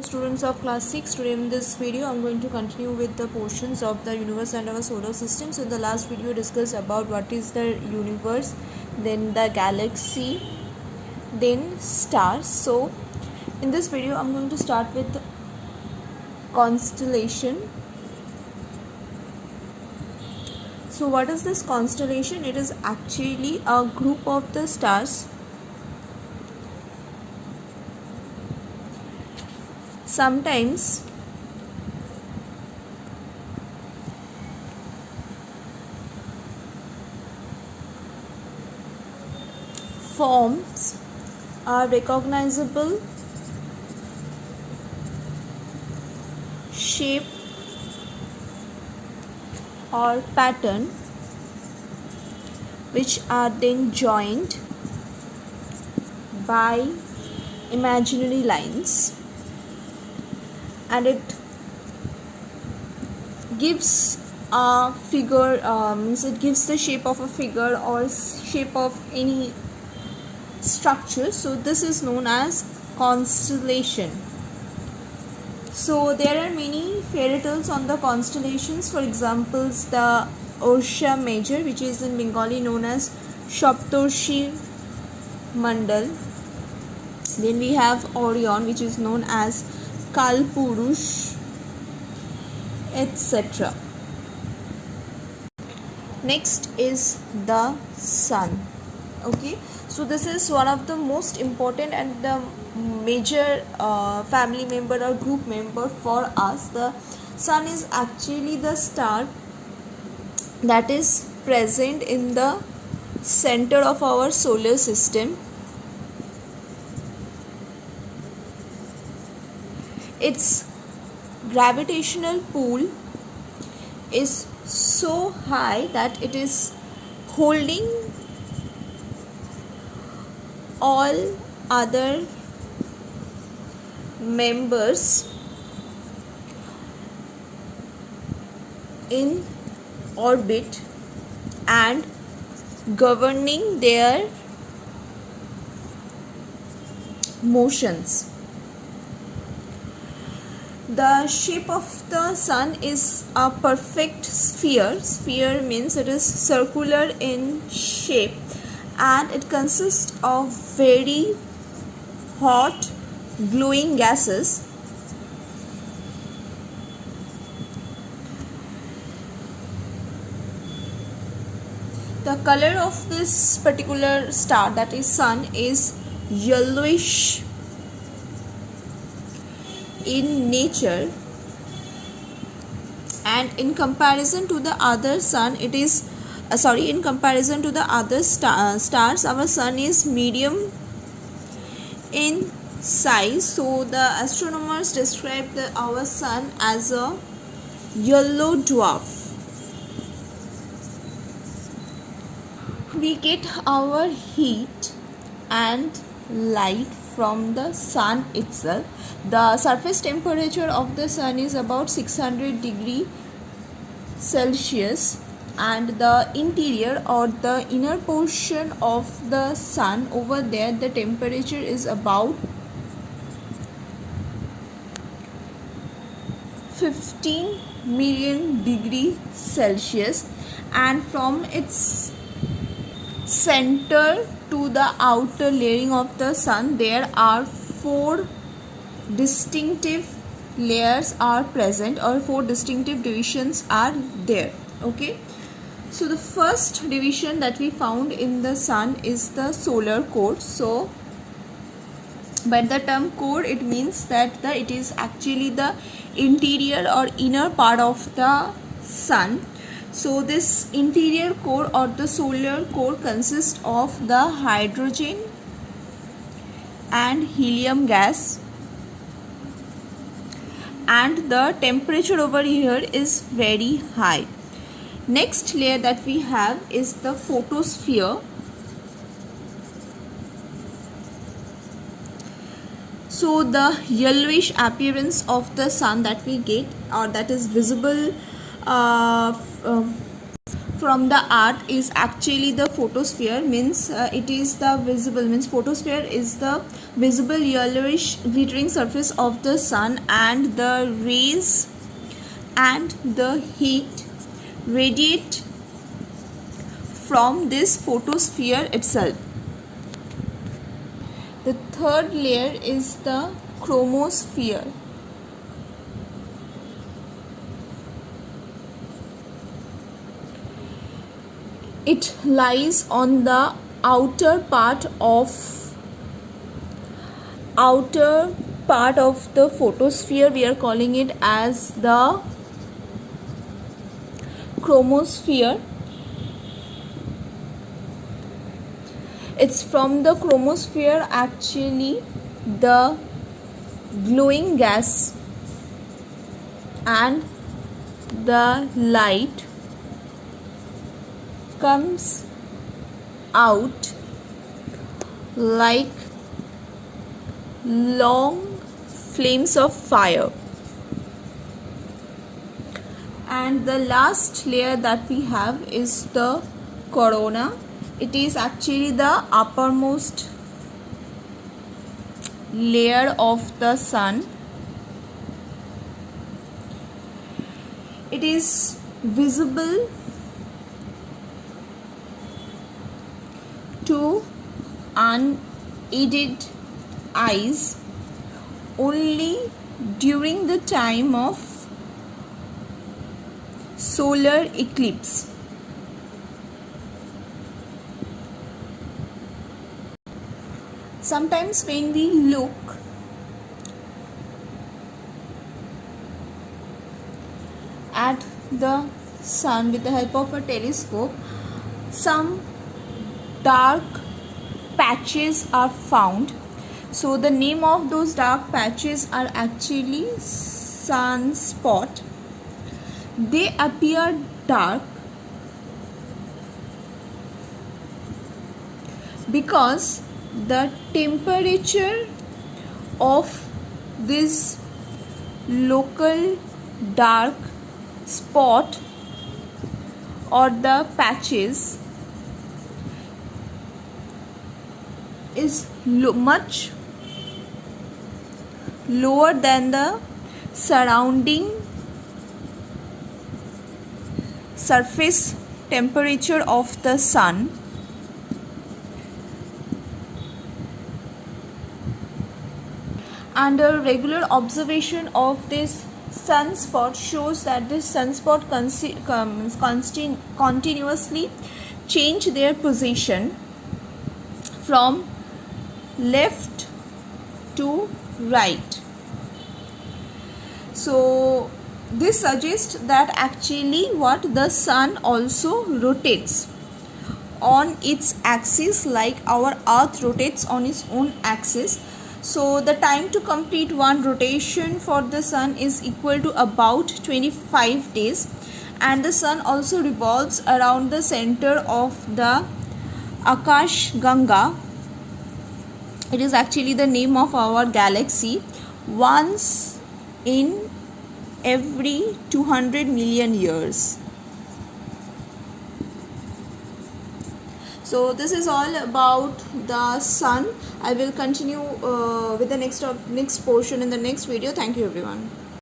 Students of class 6, today in this video I'm going to continue with the portions of the universe and our solar system. So in the last video discussed about what is the universe, then the galaxy, then stars. So in this video I'm going to start with constellation. So what is this constellation? It is actually a group of the stars sometimes forms a recognizable shape or pattern which are then joined by imaginary lines, and it gives a figure, means it gives the shape of a figure or shape of any structure. So this is known as constellation. So there are many fairy tales on the constellations. For example, the Ursa Major, which is in Bengali known as Saptarshi Mandal. Then we have Orion, which is known as Kalpurush, etc. Next is the sun. Okay, so this is one of the most important and the major family member or group member for us. The sun is actually the star that is present in the center of our solar system. Its gravitational pull is so high that it is holding all other members in orbit and governing their motions. The shape of the sun is a perfect sphere. Sphere means it is circular in shape, and it consists of very hot glowing gases. The color of this particular star, that is sun, is yellowish in nature, and in comparison to the other sun, it is in comparison to the other stars, our sun is medium in size. So the astronomers describe our sun as a yellow dwarf. We get our heat and light from the sun itself. The surface temperature of the sun is about 600 degrees Celsius, and the interior or the inner portion of the sun, over there the temperature is about 15 million degrees Celsius, and from its center to the outer layering of the sun there are 4 distinctive layers are present, or 4 distinctive divisions are there. Okay, so the first division that we found in the sun is the solar core. So by the term core, it means that it is actually the interior or inner part of the sun. So this interior core or the solar core consists of the hydrogen and helium gas, and the temperature over here is very high. Next layer that we have is the photosphere. So the yellowish appearance of the sun that we get, or that is visible from the earth is actually the photosphere, means it is the visible, means photosphere is the visible yellowish glittering surface of the sun, and the rays and the heat radiate from this photosphere itself. The third layer is the chromosphere. It lies on the outer part of the photosphere. We are calling it as the chromosphere. It's from the chromosphere actually the glowing gas and the light comes out like long flames of fire. And the last layer that we have is the corona. It is actually the uppermost layer of the sun. It is visible to unaided eyes only during the time of solar eclipse. Sometimes when we look at the sun with the help of a telescope, some dark patches are found. So the name of those dark patches are actually sunspot. They appear dark because the temperature of this local dark spot or the patches is much lower than the surrounding surface temperature of the sun. And a regular observation of this sunspot shows that this sunspot continuously change their position from left to right. So this suggests that actually what the sun also rotates on its axis like our earth rotates on its own axis. So the time to complete one rotation for the sun is equal to about 25 days, and the sun also revolves around the center of the Akash Ganga. It is actually the name of our galaxy, once in every 200 million years. So this is all about the sun. I will continue with the next portion in the next video. Thank you everyone.